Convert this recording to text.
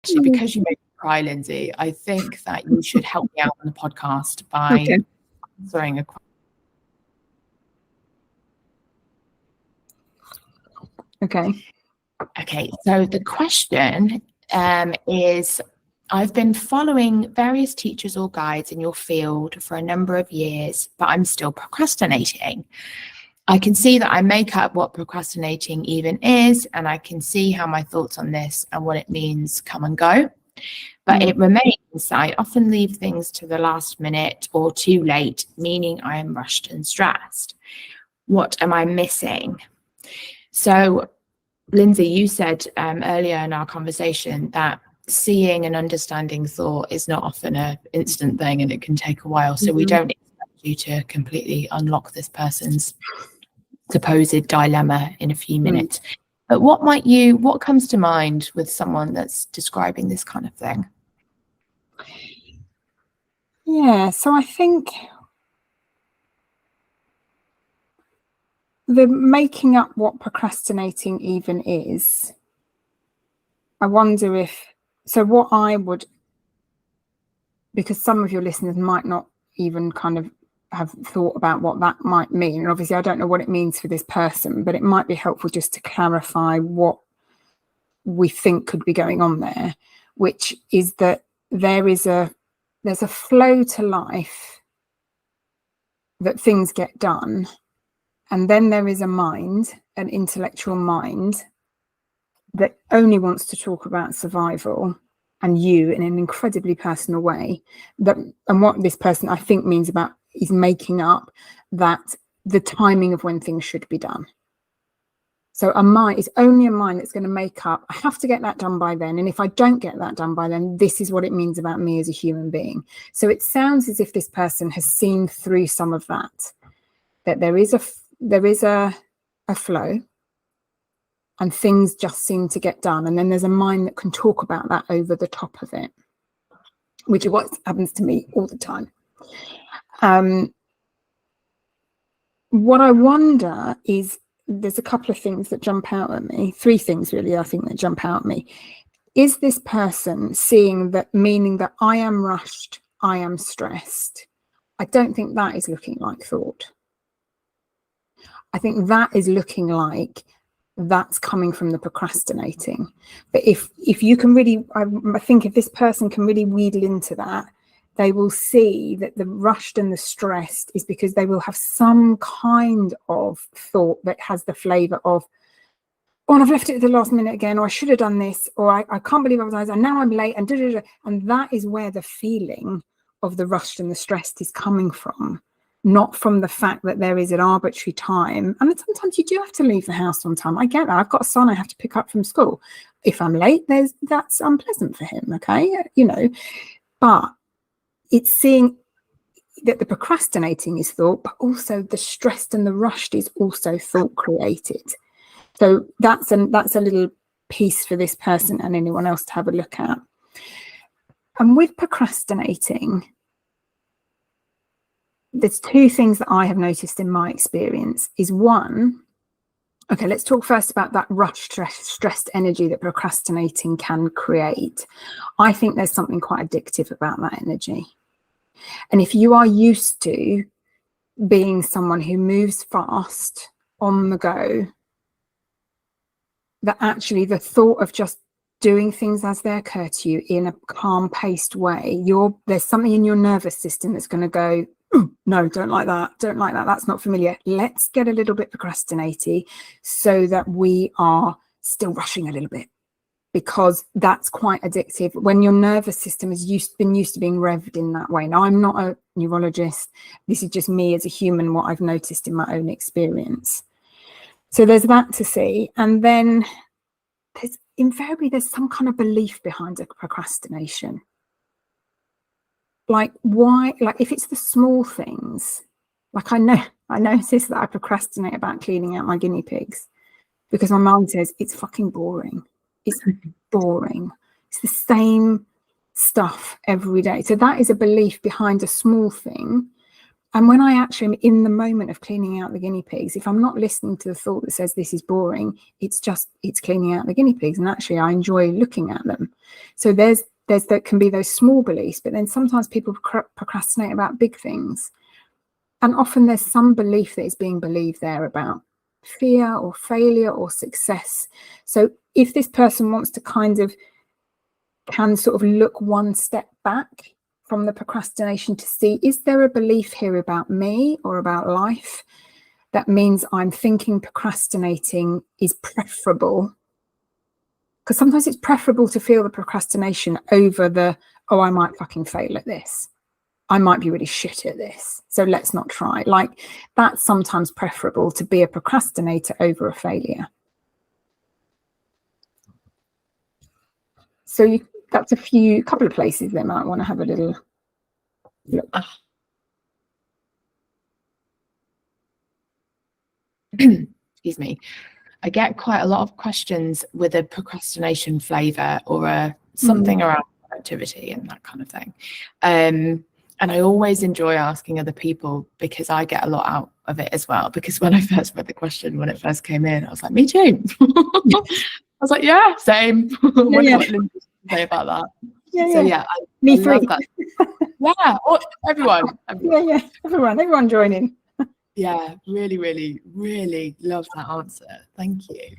actually, because you made me cry, Lindsey, I think that you should help me out on the podcast by answering a question. Okay, so the question is, I've been following various teachers or guides in your field for a number of years, but I'm still procrastinating. I can see that I make up what procrastinating even is, and I can see how my thoughts on this and what it means come and go. But it remains that I often leave things to the last minute or too late, meaning I am rushed and stressed. What am I missing? So, Lindsey, you said earlier in our conversation that seeing and understanding thought is not often an instant thing, and it can take a while. So we don't expect you to completely unlock this person's supposed dilemma in a few minutes. But what comes to mind with someone that's describing this kind of thing? Yeah, so I think the making up what procrastinating even is, I wonder if, so what I would, because some of your listeners might not even kind of have thought about what that might mean. And obviously I don't know what it means for this person, but it might be helpful just to clarify what we think could be going on there, which is that there's a flow to life, that things get done. And then there is a mind, an intellectual mind, that only wants to talk about survival and you in an incredibly personal way. And what this person, I think, means about is making up that the timing of when things should be done. So a mind is only a mind that's going to make up, I have to get that done by then. And if I don't get that done by then, this is what it means about me as a human being. So it sounds as if this person has seen through some of that there is a flow, and things just seem to get done. And then there's a mind that can talk about that over the top of it, which is what happens to me all the time. What I wonder is, there's a couple of things that jump out at me, 3 things really, I think, that jump out at me. Is this person seeing that, meaning that I am rushed, I am stressed? I don't think that is looking like thought. I think that is looking like that's coming from the procrastinating. But if you can really, I think if this person can really wheedle into that, they will see that the rushed and the stressed is because they will have some kind of thought that has the flavour of, oh, and I've left it at the last minute again, or I should have done this, or I can't believe I was, and now I'm late, and da-da-da. And that is where the feeling of the rushed and the stressed is coming from, not from the fact that there is an arbitrary time. And sometimes you do have to leave the house on time. I get that. I've got a son I have to pick up from school. If I'm late, that's unpleasant for him, okay? But it's seeing that the procrastinating is thought, but also the stressed and the rushed is also thought created. So that's a little piece for this person and anyone else to have a look at. And with procrastinating, there's 2 things that I have noticed in my experience. Is one, okay, let's talk first about that rushed, stressed energy that procrastinating can create. I think there's something quite addictive about that energy. And if you are used to being someone who moves fast, on the go, that actually the thought of just doing things as they occur to you in a calm paced way, there's something in your nervous system that's going to go, no, don't like that, that's not familiar, let's get a little bit procrastinating so that we are still rushing a little bit, because that's quite addictive when your nervous system has been used to being revved in that way. Now, I'm not a neurologist, this is just me as a human, what I've noticed in my own experience. So there's that to see. And then there's some kind of belief behind a procrastination. Like, why? Like, if it's the small things, like I noticed that I procrastinate about cleaning out my guinea pigs because my mind says it's fucking boring. It's boring. It's the same stuff every day. So that is a belief behind a small thing. And when I actually am in the moment of cleaning out the guinea pigs, if I'm not listening to the thought that says this is boring, it's cleaning out the guinea pigs. And actually I enjoy looking at them. So there can be those small beliefs, but then sometimes people procrastinate about big things. And often there's some belief that is being believed there about fear or failure or success. So if this person wants to can sort of look one step back from the procrastination to see, is there a belief here about me or about life that means I'm thinking procrastinating is preferable? Because sometimes it's preferable to feel the procrastination over the, oh, I might fucking fail at this. I might be really shit at this, so let's not try. Like, that's sometimes preferable to be a procrastinator over a failure. So that's a couple of places they might want to have a little look. Excuse me. I get quite a lot of questions with a procrastination flavour or something around productivity and that kind of thing. And I always enjoy asking other people because I get a lot out of it as well. Because when I first read the question, when it first came in, I was like, me too. I was like, yeah, same. What Lindsey say about that? I love that. Yeah, everyone. Yeah, everyone join in. Yeah, really, really, really love that answer. Thank you.